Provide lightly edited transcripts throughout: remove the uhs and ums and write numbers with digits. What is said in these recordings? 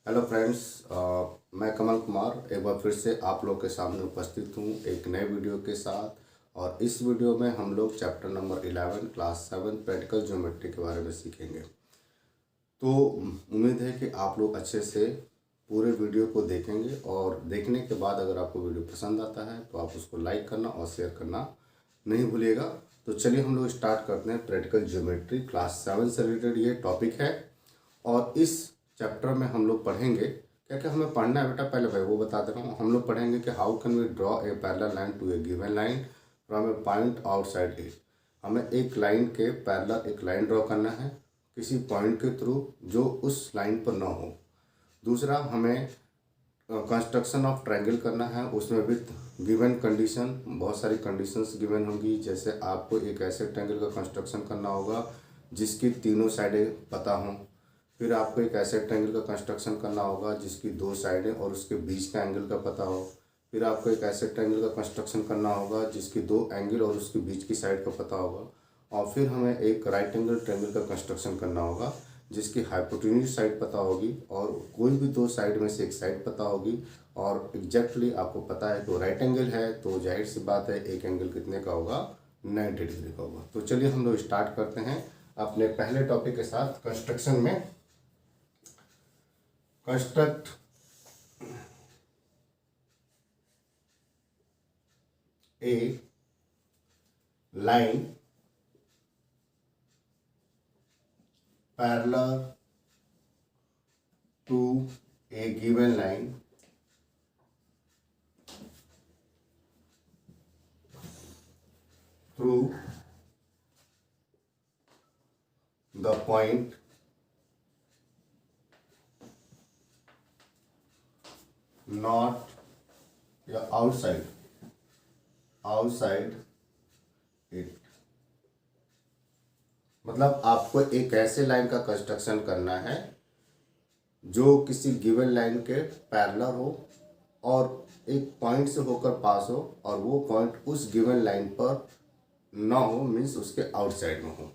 Hello friends, मैं कमल कुमार एक बार फिर से आप लोग के सामने उपस्थित हूँ एक नए वीडियो के साथ। और इस वीडियो में हम लोग chapter number 11 class 7 practical geometry के बारे में सीखेंगे। तो उम्मीद है कि आप लोग अच्छे से पूरे वीडियो को देखेंगे और देखने के बाद अगर आपको वीडियो पसंद आता है तो आप उसको लाइक करना और शेयर करना नहीं भूलिएगा। तो चलिए हम लोग स्टार्ट करते हैं। प्रैक्टिकल ज्योमेट्री क्लास 7 से रिलेटेड ये टॉपिक है और इस चैप्टर में हम लोग पढ़ेंगे क्या क्या हमें पढ़ना है बेटा। पहले भाई वो बता दे रहा हूँ। हम लोग पढ़ेंगे कि how can we draw a parallel line to a given line from a point outside it. हमें एक लाइन के पैरेलल एक लाइन ड्रॉ करना है किसी पॉइंट के थ्रू जो उस लाइन पर ना हो। दूसरा, हमें कंस्ट्रक्शन ऑफ ट्रायंगल करना है, उसमें विथ गिवन कंडीशन। बहुत सारी कंडीशंस गिवन होंगी, जैसे आपको एक ऐसे ट्रायंगल का कंस्ट्रक्शन करना होगा जिसकी तीनों साइडें पता हों। फिर आपको एक ऐसे ट्रायंगल का कंस्ट्रक्शन करना होगा जिसकी दो साइडें और उसके बीच का एंगल का पता हो। फिर आपको एक ऐसे ट्रायंगल का कंस्ट्रक्शन करना होगा जिसकी दो एंगल और उसके बीच की साइड का पता होगा। और फिर हमें एक राइट एंगल ट्रायंगल का कंस्ट्रक्शन करना होगा जिसकी हाइपोटेन्यूज साइड पता होगी और कोई भी दो साइड में से एक साइड पता होगी। और एग्जैक्टली आपको पता है तो राइट एंगल है तो जाहिर सी बात है एक एंगल कितने का होगा, 90 डिग्री का होगा। तो चलिए हम लोग स्टार्ट करते हैं अपने पहले टॉपिक के साथ, कंस्ट्रक्शन में। Construct A line parallel to a given line through the point not outside it। मतलब आपको एक ऐसे लाइन का कंस्ट्रक्शन करना है जो किसी गिवन लाइन के पैरेलल हो और एक पॉइंट से होकर पास हो और वो पॉइंट उस गिवन लाइन पर ना हो, मीन्स उसके आउटसाइड में हो।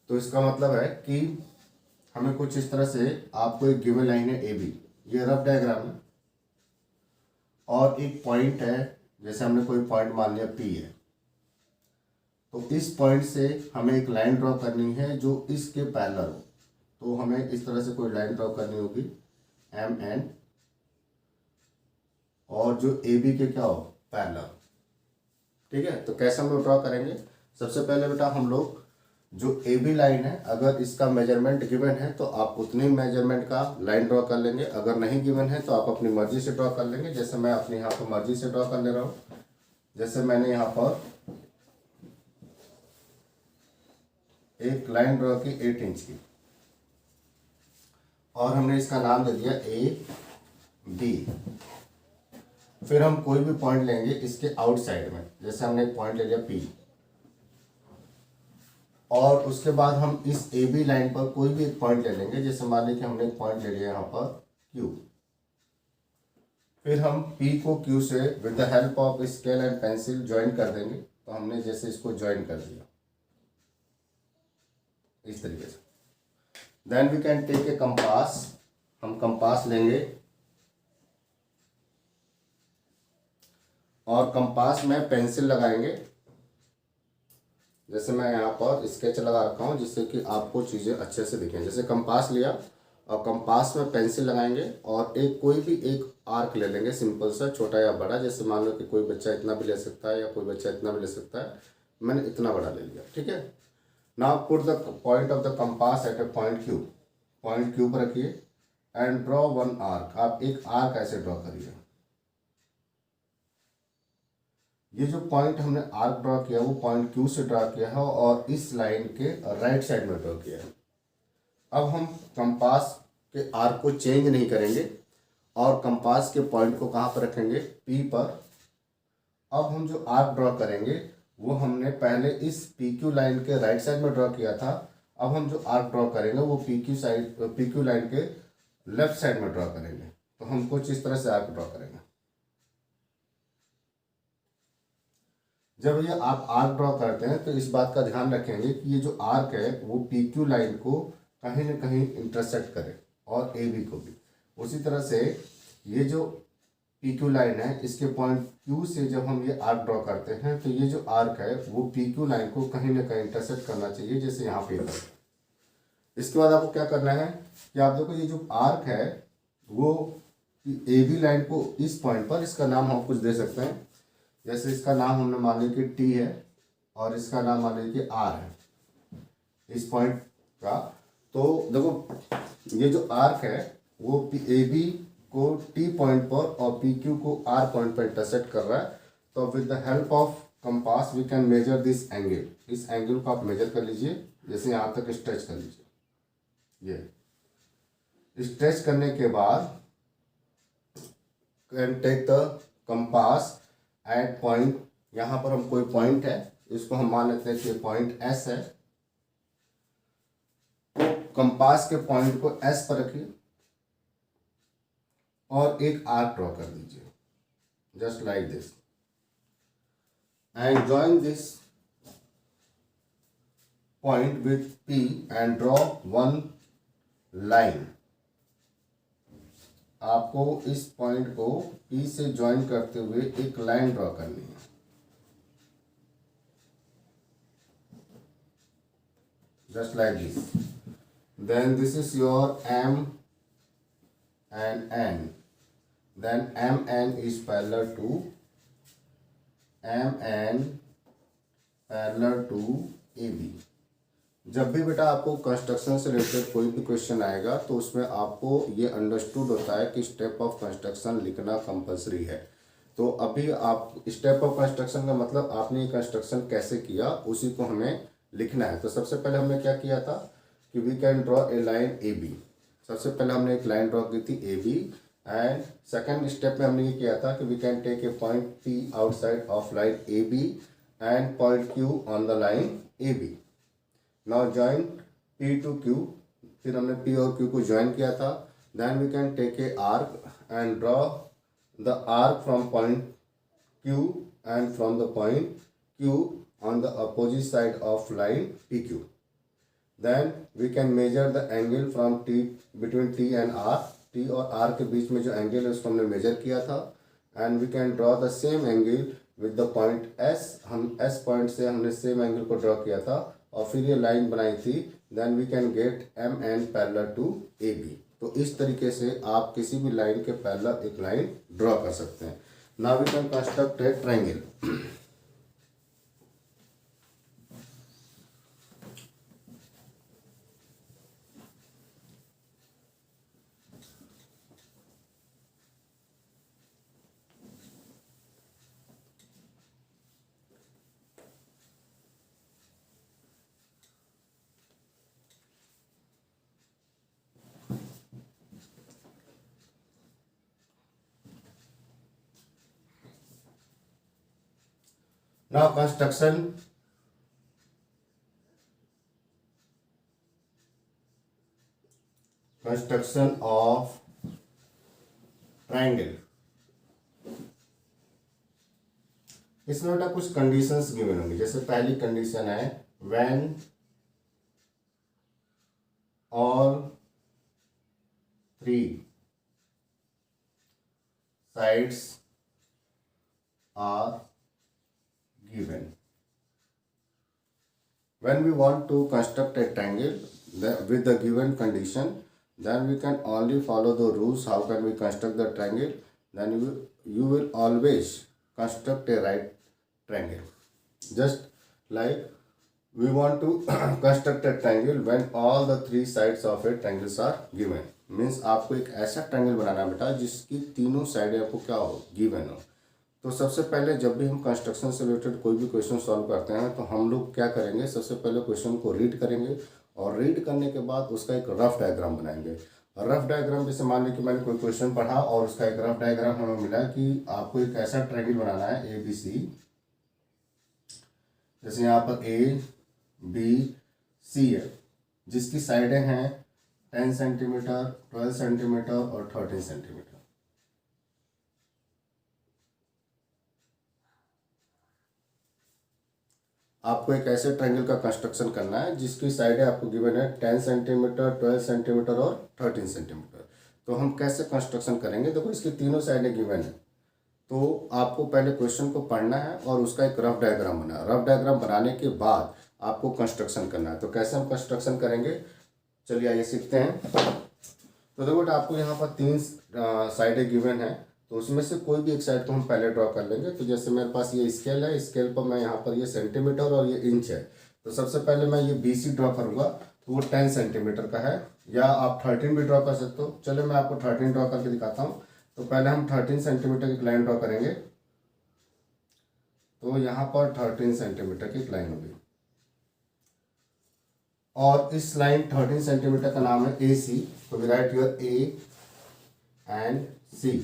तो इसका मतलब है कि हमें कुछ इस तरह से, आपको एक गिवन लाइन है ए बी, ये रफ डायग्राम है, और एक पॉइंट है, जैसे हमने कोई पॉइंट मान लिया पी है। तो इस पॉइंट से हमें एक लाइन ड्रॉ करनी है जो इसके पैरेलल हो। तो हमें इस तरह से कोई लाइन ड्रॉ करनी होगी एम एन, और जो ए बी के क्या हो, पैरेलल। ठीक है, तो कैसे हम लोग ड्रॉ करेंगे। सबसे पहले बेटा हम लोग जो ए बी लाइन है, अगर इसका मेजरमेंट गिवन है तो आप उतनी मेजरमेंट का लाइन ड्रॉ कर लेंगे। अगर नहीं गिवन है तो आप अपनी मर्जी से ड्रॉ कर लेंगे। जैसे मैं अपने यहाँ पर मर्जी से ड्रॉ कर ले रहा हूँ। जैसे मैंने यहाँ पर एक लाइन ड्रॉ की 8 इंच की, और हमने इसका नाम दे दिया ए बी। फिर हम कोई भी पॉइंट लेंगे इसके आउटसाइड में, जैसे हमने एक पॉइंट ले लिया पी, और उसके बाद हम इस ए बी लाइन पर कोई भी एक पॉइंट ले लेंगे। जैसे मान लीजिए हमने एक पॉइंट ले लिया यहाँ पर क्यू। फिर हम पी को क्यू से with the help of scale and pencil join कर देंगे। तो हमने जैसे इसको ज्वाइन कर दिया इस तरीके से। Then we can take a compass. हम कंपास लेंगे और कंपास में पेंसिल लगाएंगे। जैसे मैं यहाँ पर स्केच लगा रखा हूँ जिससे कि आपको चीज़ें अच्छे से दिखें। जैसे कंपास लिया और कंपास में पेंसिल लगाएंगे और एक कोई भी एक आर्क ले लेंगे, सिंपल सा, छोटा या बड़ा। जैसे मान लो कि कोई बच्चा इतना भी ले सकता है या कोई बच्चा इतना भी ले सकता है, मैंने इतना बड़ा ले लिया। ठीक है, now put the point of the compass at a point Q. Point Q पर रखिए एंड ड्रॉ वन आर्क। आप एक आर्क ऐसे ड्रॉ करिए। ये जो पॉइंट हमने आर्क ड्रॉ किया वो पॉइंट क्यू से ड्रॉ किया है और इस लाइन के राइट साइड में ड्रॉ किया है। अब हम कंपास के आर्क को चेंज नहीं करेंगे और कंपास के पॉइंट को कहाँ पर रखेंगे, पी पर। अब हम जो आर्क ड्रॉ करेंगे वो हमने पहले इस पी क्यू लाइन के राइट साइड में ड्रॉ किया था। अब हम जो आर्क ड्रॉ करेंगे वो पी क्यू लाइन के लेफ्ट साइड में ड्रॉ करेंगे। तो हम कुछ इस तरह से आर्क ड्रॉ करेंगे। जब ये आप आर्क ड्रॉ करते हैं तो इस बात का ध्यान रखेंगे कि ये जो आर्क है वो पी क्यू लाइन को कहीं ना कहीं इंटरसेक्ट करे और ए बी को भी। उसी तरह से ये जो पी क्यू लाइन है, इसके पॉइंट क्यू से जब हम ये आर्क ड्रॉ करते हैं तो ये जो आर्क है वो पी क्यू लाइन को कहीं ना कहीं इंटरसेक्ट करना चाहिए, जैसे यहाँ पे। इसके बाद आपको क्या करना है कि आप देखो ये जो आर्क है वो ए बी लाइन को इस पॉइंट पर, इसका नाम हम कुछ दे सकते हैं, जैसे इसका नाम हमने मान लिया कि टी है और इसका नाम मान लिया कि आर है इस पॉइंट का। तो देखो ये जो आर्क है वो ए बी को टी पॉइंट पर और पी क्यू को आर पॉइंट पर इंटरसेक्ट कर रहा है। तो with the help of compass we can measure this angle. इस एंगल को आप मेजर कर लीजिए, जैसे यहाँ तक स्ट्रेच कर लीजिए। ये स्ट्रेच करने के बाद can take the compass at point, यहाँ पर हम कोई पॉइंट है, इसको हम मान लेते हैं कि पॉइंट एस है। तो कंपास के पॉइंट को एस पर रखिए और एक आर्क ड्रॉ कर दीजिए, just like this, and join this point with P and draw one line. आपको इस पॉइंट को P से ज्वाइन करते हुए एक लाइन ड्रॉ करनी है। Just like this. Then this is your M and N. Then MN is parallel to MN parallel to AB। जब भी बेटा आपको कंस्ट्रक्शन से रिलेटेड कोई भी क्वेश्चन आएगा तो उसमें आपको ये अंडरस्टूड होता है कि स्टेप ऑफ कंस्ट्रक्शन लिखना कंपलसरी है। तो अभी आप स्टेप ऑफ कंस्ट्रक्शन का मतलब आपने ये कंस्ट्रक्शन कैसे किया उसी को हमें लिखना है। तो सबसे पहले हमने क्या किया था कि we can draw a line A B. सबसे पहले हमने एक लाइन ड्रॉ की थी A B, and second step में हमने ये किया था कि we can take a point P outside of line A B and point Q on the line A B. Now join P to Q। फिर हमने P और Q को ज्वाइन किया था। Then we can take a arc and draw the arc from point Q and from the point Q on the opposite side of line PQ। Then we can measure the angle from T between T and R। T और R के बीच में जो angle है उसको हमने measure किया था, and we can draw the same angle with the point S। हम S पॉइंट से हमने सेम एंगल को ड्रॉ किया था और फिर ये लाइन बनाई थी। Then we can get MN parallel to AB। तो इस तरीके से आप किसी भी लाइन के पैरेलल एक लाइन ड्रॉ कर सकते हैं। Now we can construct a triangle. Now construction of triangle। इसमें बेटा कुछ कंडीशंस गिवन होंगी। जैसे पहली कंडीशन है when all three sides are given। When we want to construct a triangle with the given condition, then we can only follow the rules. How can we construct the triangle? Then you will always construct a right triangle। Just like we want to construct a triangle when all the three sides of a triangle are given। Means आपको एक ऐसा triangle बनाना बेटा जिसकी तीनों साइडें आपको क्या हो, given हो। तो सबसे पहले जब भी हम कंस्ट्रक्शन से रिलेटेड कोई भी क्वेश्चन सॉल्व करते हैं तो हम लोग क्या करेंगे, सबसे पहले क्वेश्चन को रीड करेंगे और रीड करने के बाद उसका एक रफ डायग्राम बनाएंगे। और रफ डायग्राम जैसे मान लीजिए कि मैंने कोई क्वेश्चन पढ़ा और उसका एक रफ डायग्राम हमें मिला कि आपको एक ऐसा ट्रायंगल बनाना है ABC। जैसे यहाँ पर ABC है जिसकी साइडें हैं 10 सेंटीमीटर, 12 सेंटीमीटर और 13 सेंटीमीटर। आपको एक ऐसे ट्रायंगल का कंस्ट्रक्शन करना है जिसकी साइडें आपको गिवन है 10 सेंटीमीटर, 12 सेंटीमीटर और 13 सेंटीमीटर। तो हम कैसे कंस्ट्रक्शन करेंगे, देखो इसकी तीनों साइडें गिवन है, तो आपको पहले क्वेश्चन को पढ़ना है और उसका एक रफ डायग्राम बनाना है। रफ डायग्राम बनाने के बाद आपको कंस्ट्रक्शन करना है। तो कैसे हम कंस्ट्रक्शन करेंगे, चलिए आइए सीखते हैं। तो देखो बेटा, आपको यहाँ पर तीन साइडें गिवन है, तो उसमें से कोई भी एक साइड को हम पहले ड्रॉ कर लेंगे। तो जैसे मेरे पास ये स्केल है, स्केल पर मैं यहाँ पर ये सेंटीमीटर और ये इंच है, तो सबसे पहले मैं ये BC ड्रॉ करूँगा, तो वो 10 सेंटीमीटर का है, या आप 13 भी ड्रॉ कर सकते हो। चलो मैं आपको 13 ड्रॉ करके दिखाता हूँ। तो पहले हम 13 सेंटीमीटर की लाइन ड्रॉ करेंगे। तो यहाँ पर 13 सेंटीमीटर की लाइन होगी, और इस लाइन 13 सेंटीमीटर का नाम है AC। तो we write your A and C।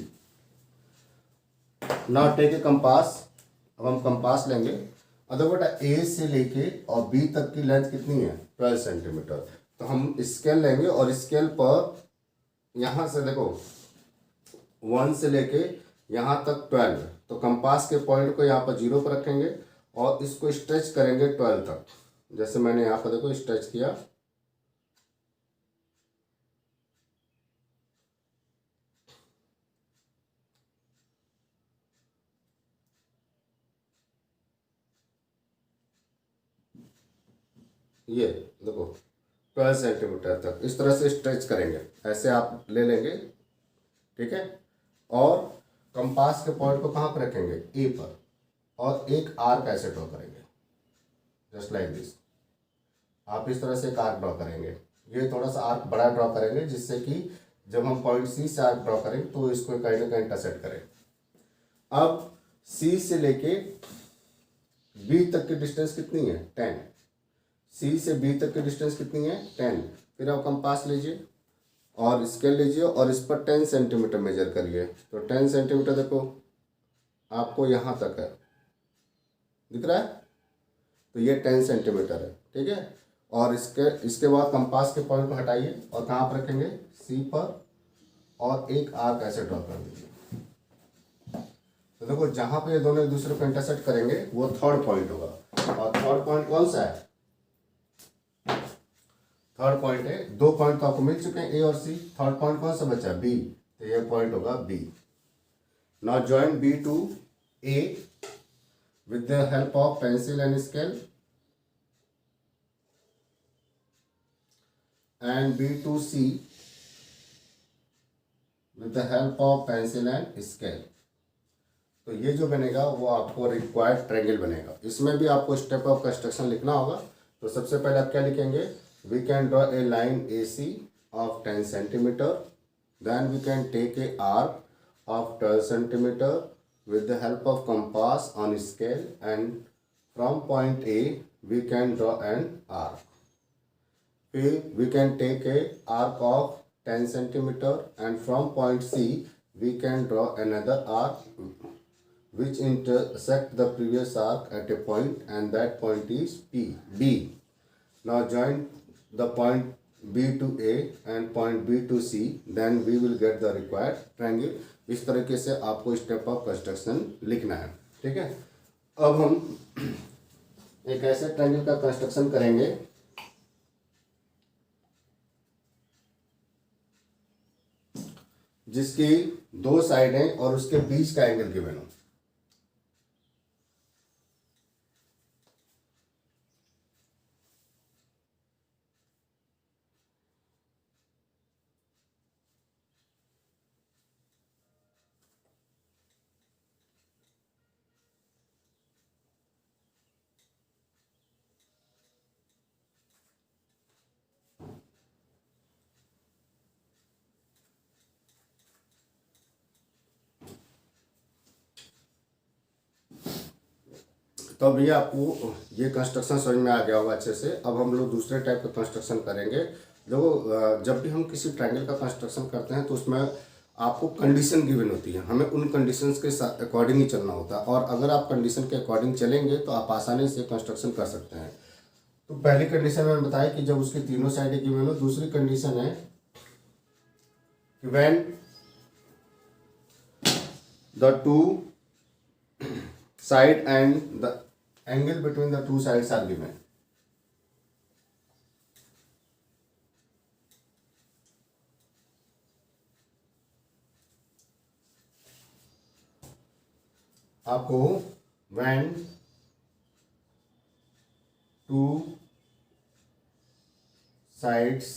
Now take a compass. अब हम कंपास लेंगे, और देखो बेटा A से लेके और B तक की लेंथ कितनी है, 12 सेंटीमीटर। तो हम स्केल लेंगे और स्केल पर यहाँ से देखो 1 से लेके यहाँ तक 12, तो कंपास के पॉइंट को यहाँ पर 0 पर रखेंगे और इसको स्ट्रेच करेंगे 12 तक। जैसे मैंने यहाँ पर देखो स्ट्रेच किया, ये देखो 12 सेंटीमीटर तक इस तरह से स्ट्रेच करेंगे, ऐसे आप ले लेंगे, ठीक है। और कंपास के पॉइंट को कहाँ पर रखेंगे, ए पर, और एक आर्क ऐसे ड्रॉ करेंगे, जस्ट लाइक दिस। आप इस तरह से एक आर्क ड्रॉ करेंगे, ये थोड़ा सा आर्क बड़ा ड्रॉ करेंगे, जिससे कि जब हम पॉइंट सी से आर्क ड्रॉ करेंगे तो इसको कहीं ना कहीं इंटरसेक्ट करें। अब सी से लेके बी तक की डिस्टेंस कितनी है, 10। सी से बी तक की डिस्टेंस कितनी है, 10। फिर आप कंपास लीजिए और स्केल लीजिए और इस पर 10 सेंटीमीटर मेजर करिए। तो 10 सेंटीमीटर देखो आपको यहाँ तक है, दिख रहा है, तो ये 10 सेंटीमीटर है, ठीक है। और इसके बाद कंपास के पॉइंट को हटाइए और कहाँ पर रखेंगे, सी पर, और एक आर्क ऐसे ड्रॉ कर दीजिए। तो देखो जहाँ पे ये दोनों एक दूसरे को इंटरसेक्ट करेंगे वो थर्ड पॉइंट होगा। और थर्ड पॉइंट कौन सा है, थर्ड पॉइंट है, दो पॉइंट तो आपको मिल चुके हैं, ए और सी। थर्ड पॉइंट कौन सा बचा, बी, तो ये पॉइंट होगा B. Now join B to A with the help of pencil and scale, and B to C with the help of pencil and scale। तो ये जो बनेगा वो आपको रिक्वायर्ड ट्रायंगल बनेगा। इसमें भी आपको स्टेप ऑफ कंस्ट्रक्शन लिखना होगा। तो सबसे पहले आप क्या लिखेंगे, we can draw a line AC of 10 centimetre, then we can take a arc of 12 centimetre with the help of compass on scale, and from point A we can draw an arc. फिर we can take a arc of 10 centimeter, and from point C we can draw another arc which intersect the previous arc at a point, and that point is B. Now join the point B to A and point B to C, then we will get the required triangle। इस तरीके से आपको step of construction लिखना है, ठीक है। अब हम एक ऐसे ट्रायंगल का कंस्ट्रक्शन करेंगे जिसकी दो साइडें और उसके बीच का एंगल गिवन हो। तो अब ये आपको ये कंस्ट्रक्शन समझ में आ गया होगा अच्छे से। अब हम लोग दूसरे टाइप का कंस्ट्रक्शन करेंगे। देखो जब भी हम किसी ट्रायंगल का कंस्ट्रक्शन करते हैं तो उसमें आपको कंडीशन गिवन होती है, हमें उन कंडीशंस के अकॉर्डिंग ही चलना होता है। और अगर आप कंडीशन के अकॉर्डिंग चलेंगे तो आप आसानी से कंस्ट्रक्शन कर सकते हैं। तो पहली कंडीशन मैंने बताया कि जब उसकी तीनों साइडें गिवन हो। दूसरी कंडीशन है कि when the two side and the angle between the two sides are given। आपको when two sides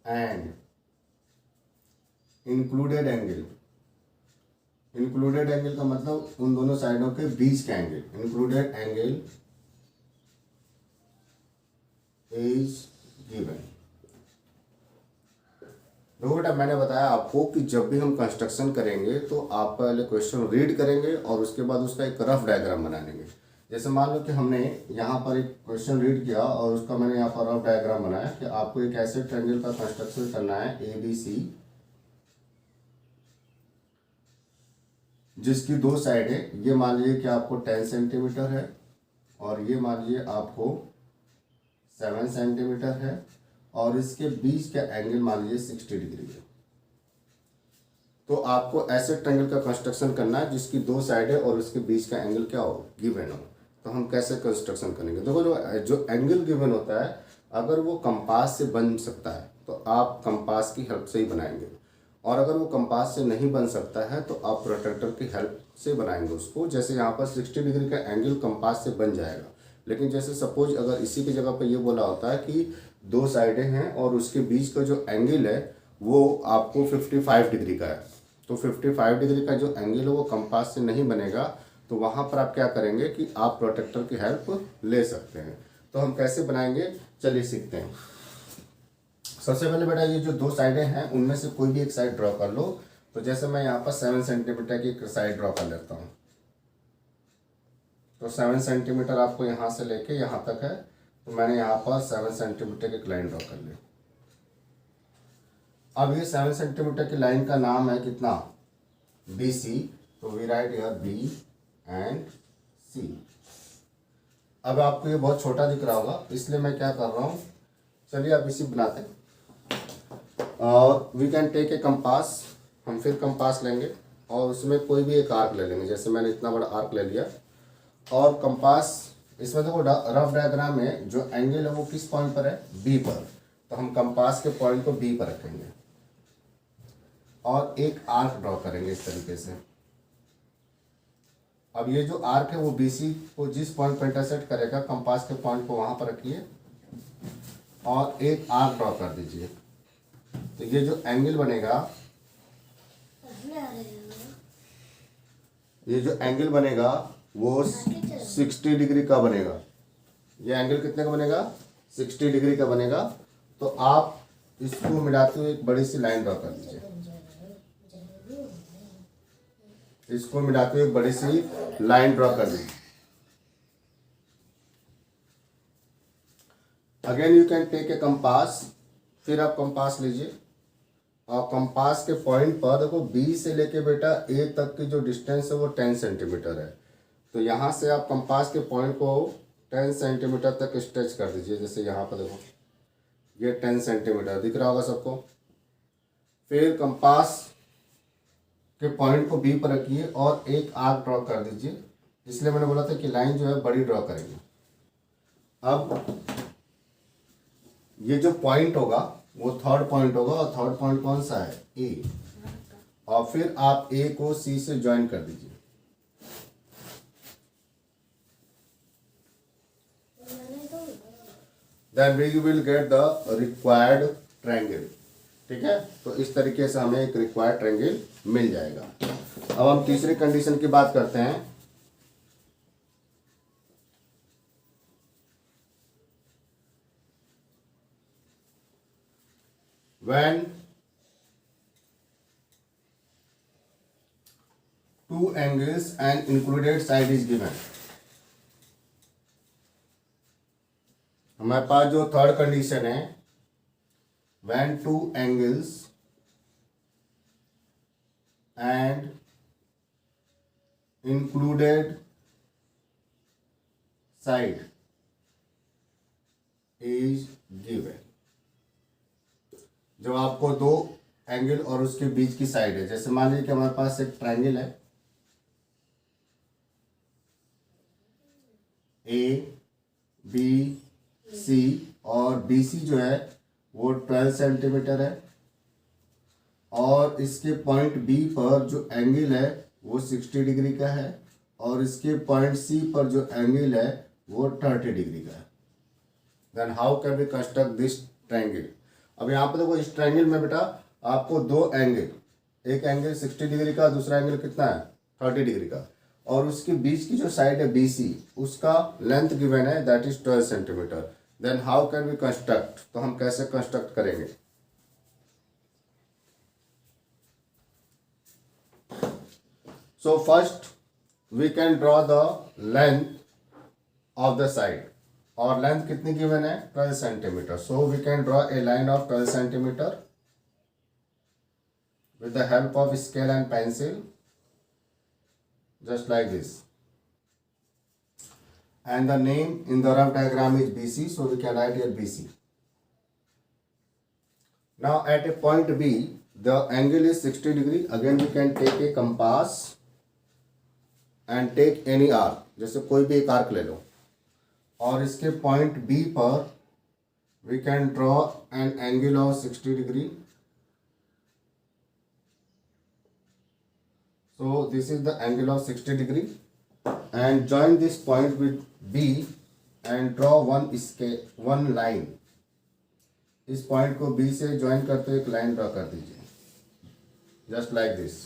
and included angle, included angle का मतलब उन दोनों साइडों के बीच का angle, included angle is given. देखो बेटा, मैंने बताया आपको कि जब भी हम कंस्ट्रक्शन करेंगे तो आप पहले क्वेश्चन रीड करेंगे और उसके बाद उसका एक रफ डायग्राम बना लेंगे। जैसे मान लो कि हमने यहाँ पर एक क्वेश्चन रीड किया और उसका मैंने यहाँ पर रफ डायग्राम बनाया कि आपको एक ऐसे ट्रायंगल का कंस्ट्रक्शन करना है ABC, जिसकी दो साइड है, ये मान लीजिए कि आपको 10 सेंटीमीटर है और ये मान लीजिए आपको 7 सेंटीमीटर है और इसके बीच का एंगल मान लीजिए 60 डिग्री है। तो आपको ऐसे ट्रायंगल का कंस्ट्रक्शन करना है जिसकी दो साइड है और उसके बीच का एंगल क्या हो, गिवन हो। तो हम कैसे कंस्ट्रक्शन करेंगे? देखो, जो एंगल गिवन होता है अगर वो कंपास से बन सकता है तो आप कंपास की हेल्प से ही बनाएंगे, और अगर वो कंपास से नहीं बन सकता है तो आप प्रोट्रैक्टर की हेल्प से बनाएंगे उसको। जैसे यहाँ पर 60 डिग्री का एंगल कंपास से बन जाएगा, लेकिन जैसे सपोज अगर इसी की जगह पर ये बोला होता है कि दो साइडें हैं और उसके बीच का जो एंगल है वो आपको 55 डिग्री का है, तो 55 डिग्री का जो एंगल है वो कंपास से नहीं बनेगा, तो वहाँ पर आप क्या करेंगे कि आप प्रोट्रैक्टर की हेल्प ले सकते हैं। तो हम कैसे बनाएंगे, चलिए सीखते हैं। सबसे पहले बेटा, ये जो दो साइडें हैं उनमें से कोई भी एक साइड ड्रॉ कर लो। तो जैसे मैं यहाँ पर 7 सेंटीमीटर की एक साइड ड्रॉ कर लेता हूँ। तो 7 सेंटीमीटर आपको यहाँ से लेके यहाँ तक है, तो मैंने यहाँ पर 7 सेंटीमीटर की एक लाइन ड्रॉ कर ली। अब ये 7 सेंटीमीटर की लाइन का नाम है कितना, BC, तो we write here B and C। अब आपको ये बहुत छोटा दिख रहा होगा, इसलिए मैं क्या कर रहा हूँ, चलिए अब इसी बनाते हैं। और we can take a compass, हम फिर कंपास लेंगे और उसमें कोई भी एक आर्क ले लेंगे। जैसे मैंने इतना बड़ा आर्क ले लिया और कंपास, इसमें देखो रफ डायग्राम में जो एंगल है वो किस पॉइंट पर है, B पर, तो हम कंपास के पॉइंट को B पर रखेंगे और एक आर्क ड्रॉ करेंगे इस तरीके से। अब ये जो आर्क है वो BC को जिस पॉइंट पर इंटरसेक्ट करेगा, कंपास के पॉइंट को वहां पर रखिए और एक आर्क ड्रॉ कर दीजिए। तो ये जो एंगल बनेगा, ये जो एंगल बनेगा वो 60 डिग्री का बनेगा। ये एंगल कितने का बनेगा, 60 डिग्री का बनेगा। तो आप इसको मिलाते हुए एक बड़ी सी लाइन ड्रॉ कर दीजिए, इसको मिलाते हुए एक बड़ी सी लाइन ड्रॉ कर दीजिए। Again you can take a compass, फिर आप कंपास लीजिए और कंपास के पॉइंट पर देखो B से लेके बेटा A तक की जो डिस्टेंस है वो 10 सेंटीमीटर है। तो यहाँ से आप कंपास के पॉइंट को 10 सेंटीमीटर तक स्ट्रेच कर दीजिए। जैसे यहाँ पर देखो ये 10 सेंटीमीटर दिख रहा होगा सबको। फिर कंपास के पॉइंट को B पर रखिए और एक आर्क ड्रॉ कर दीजिए। इसलिए मैंने बोला था कि लाइन जो है बड़ी ड्रॉ करेंगे। अब ये जो पॉइंट होगा वो थर्ड पॉइंट होगा और थर्ड पॉइंट कौन सा है, A, और फिर आप A को C से ज्वाइन कर दीजिए। Then we will get the required triangle। ठीक है, तो इस तरीके से हमें एक रिक्वायर्ड ट्रायंगल मिल जाएगा। अब हम तीसरी कंडीशन की बात करते हैं। When two angles and included side is given, हमारे पास जो थर्ड कंडीशन है, when two angles and included side is given। जब आपको दो एंगल और उसके बीच की साइड है, जैसे मान लीजिए कि हमारे पास एक ट्रायंगल है ABC और BC जो है वो 12 सेंटीमीटर है और इसके पॉइंट B पर जो एंगल है वो 60 डिग्री का है और इसके पॉइंट सी पर जो एंगल है वो 30 डिग्री का है। Then how can we construct this triangle. अब यहाँ पे देखो इस ट्रायंगल में बेटा आपको दो एंगल, एक एंगल 60 डिग्री का, दूसरा एंगल कितना है 30 डिग्री का, और उसके बीच की जो साइड है BC उसका लेंथ गिवन है that is 12 centimetre. Then how can we construct, तो हम कैसे कंस्ट्रक्ट करेंगे। So first we can draw the length of the side, और लेंथ कितनी गिवन है 12 centimetre. So we can draw a line of 12 centimetre with the help of scale and pencil, just like this, and the name in the rough diagram is BC, so we can write here BC. Now at a point B the angle is 60 degree. Again we can take a compass and take any arc, जैसे कोई भी एक arc ले लो, और इसके point B पर we can draw an angle of 60 degree. So this is the angle of 60 degree, and join this point with B and draw one line. इस point को B से ज्वाइन करते एक लाइन ड्रॉ कर दीजिए, just like this.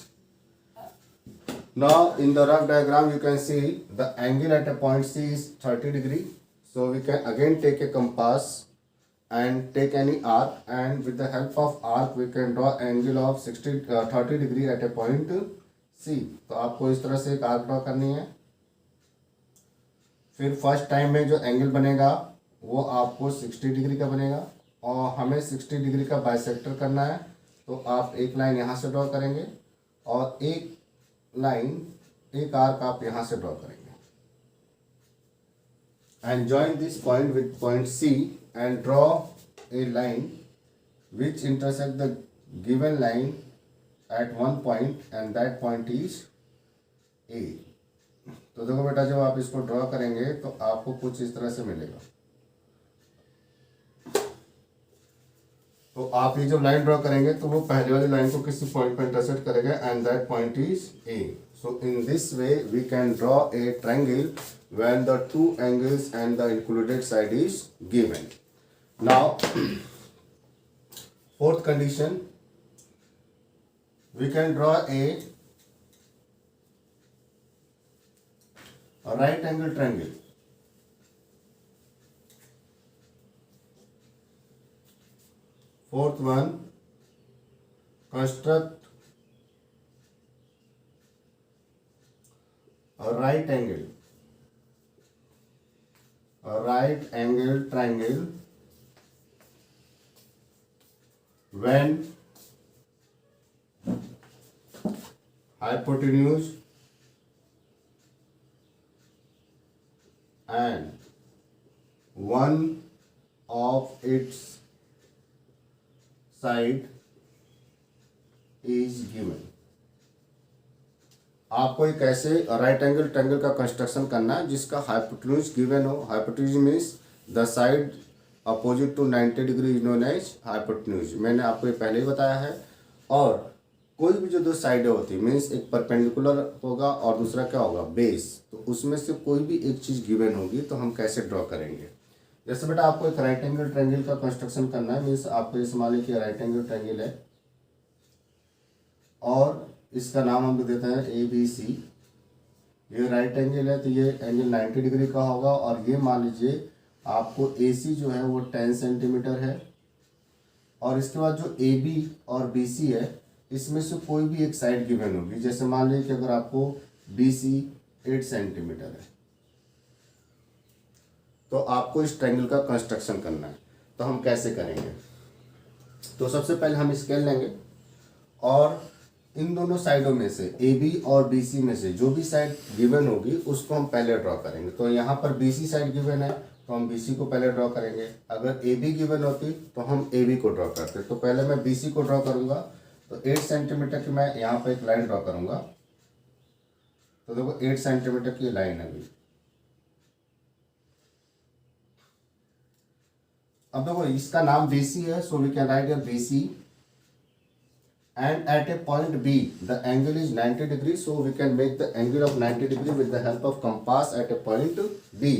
Now in the rough diagram you can see the angle at a point C is 30 degree. So we can again take a compass and take any arc, and with the help of arc we can draw angle of 30 degree at a point C. तो आपको इस तरह से एक arc draw करनी है। फिर first time में जो एंगल बनेगा वो आपको 60 डिग्री का बनेगा, और हमें 60 डिग्री का बाइसेक्टर करना है। तो आप एक लाइन यहाँ से ड्रॉ करेंगे और एक लाइन, एक आर्क आप यहाँ से ड्रॉ करेंगे, and join this point with point C and draw a line which intersect the given line at one point, and that point is A. तो देखो बेटा जब आप इसको ड्रॉ करेंगे तो आपको कुछ इस तरह से मिलेगा। तो आप ये जब लाइन ड्रॉ करेंगे तो वो पहले वाली लाइन को किसी पॉइंट पर इंटरसेक्ट करेगा, and that point is A. So in this way we can draw a triangle when the two angles and the included side is given. Now fourth condition, we can draw a right angle triangle. Fourth one, construct a right angle triangle when hypotenuse and one of its side is given. आपको एक ऐसे right angle triangle का construction करना है जिसका hypotenuse given हो। Hypotenuse means the side opposite to 90 degree is known as hypotenuse. मैंने आपको ये पहले ही बताया है। और कोई भी जो दो साइडें होती है मीन्स एक परपेंडिकुलर होगा और दूसरा क्या होगा बेस, तो उसमें से कोई भी एक चीज़ गिवन होगी तो हम कैसे ड्रॉ करेंगे। जैसे बेटा आपको एक राइट एंगल ट्रायंगल का कंस्ट्रक्शन करना है, मीन्स आपको ये मान लीजिए राइट एंगल ट्रायंगल है और इसका नाम हम देते हैं ABC। ये राइट एंगल है तो ये एंगल 90 डिग्री का होगा, और ये मान लीजिए आपको AC जो है वो 10 सेंटीमीटर है, और इसके बाद जो AB और BC है इसमें से कोई भी एक साइड गिवन होगी। जैसे मान लीजिए कि अगर आपको BC 8 सेंटीमीटर है तो आपको इस ट्रायंगल का कंस्ट्रक्शन करना है। तो हम कैसे करेंगे, तो सबसे पहले हम स्केल लेंगे और इन दोनों साइडों में से AB और BC में से जो भी साइड गिवन होगी उसको हम पहले ड्रॉ करेंगे। तो यहाँ पर BC साइड गिवन है तो हम BC को पहले ड्रॉ करेंगे। अगर AB गिवन होती तो हम AB को ड्रॉ करते। तो पहले मैं BC को ड्रॉ करूँगा, तो 8 सेंटीमीटर की मैं यहाँ पर एक लाइन ड्रॉ करूँगा। तो देखो 8 सेंटीमीटर की लाइन है अभी। अब देखो इसका नाम BC है, so we can write here BC and at a point B the angle is 90 degree, so we can make the angle of 90 degree with the help of compass at a point B.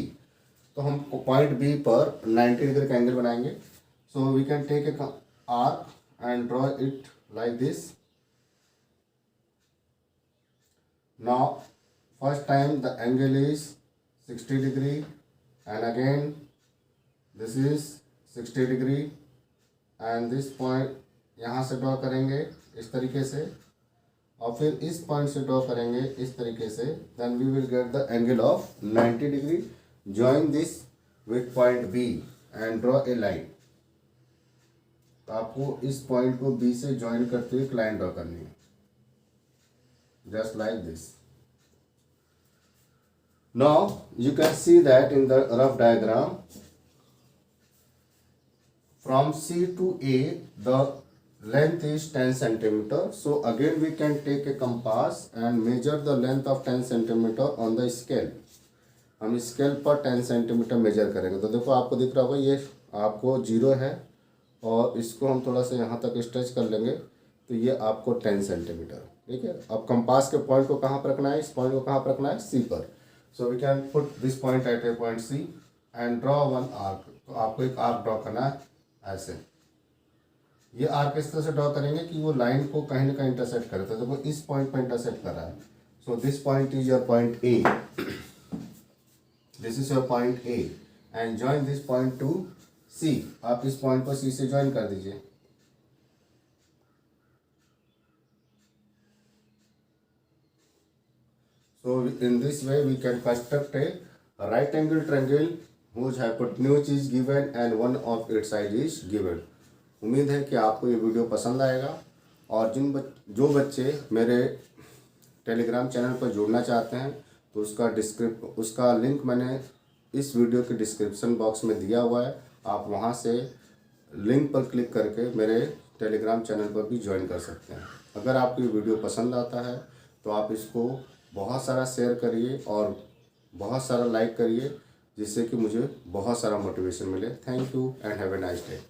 तो हम point B पर 90 degree का angle बनाएंगे. So we can take a arc and draw it like this. Now first time the angle is 60 degree and again this is 60 degree and this point यहाँ से draw करेंगे इस तरीके से और फिर इस पॉइंट से ड्रॉ करेंगे इस तरीके से. Then we will get the angle of 90 degree. Join this with point B and draw a line. तो आपको इस पॉइंट को बी से ज्वाइन करते हुए एक लाइन ड्रॉ करनी है, just like this. Now you can see that in the rough diagram from C to A the length is 10 centimeter. So again we can take a compass and measure the length of 10 centimeter on the scale. हम scale पर 10 centimetre measure करेंगे. तो देखो आपको दिख रहा होगा ये आपको 0 है और इसको हम थोड़ा सा यहाँ तक स्ट्रेच कर लेंगे तो ये आपको 10 सेंटीमीटर. ठीक है. अब कंपास के पॉइंट को कहाँ पर रखना है, इस पॉइंट को कहाँ पर रखना है, सी पर. So we can put this point at a point C and draw one arc. तो आपको एक आर्क ड्रॉ करना है ऐसे. ये आर्क इस तरह से ड्रॉ करेंगे कि वो लाइन को कहीं ना कहीं इंटरसेक्ट करे. तो देखो इस पॉइंट पर इंटरसेक्ट कर रहा है. So this point is your point A. This is your point A and join this point to C. आप इस पॉइंट को सी से ज्वाइन कर दीजिए. So in this way we can construct a right angle triangle whose hypotenuse is given and one of its side is given. उम्मीद है कि आपको ये वीडियो पसंद आएगा और जो बच्चे मेरे टेलीग्राम चैनल पर जुड़ना चाहते हैं तो उसका लिंक मैंने इस वीडियो के डिस्क्रिप्शन बॉक्स में दिया हुआ है. आप वहां से लिंक पर क्लिक करके मेरे टेलीग्राम चैनल पर भी ज्वाइन कर सकते हैं. अगर आपको ये वीडियो पसंद आता है तो आप इसको बहुत सारा शेयर करिए और बहुत सारा लाइक करिए जिससे कि मुझे बहुत सारा मोटिवेशन मिले. Thank you and have a nice day.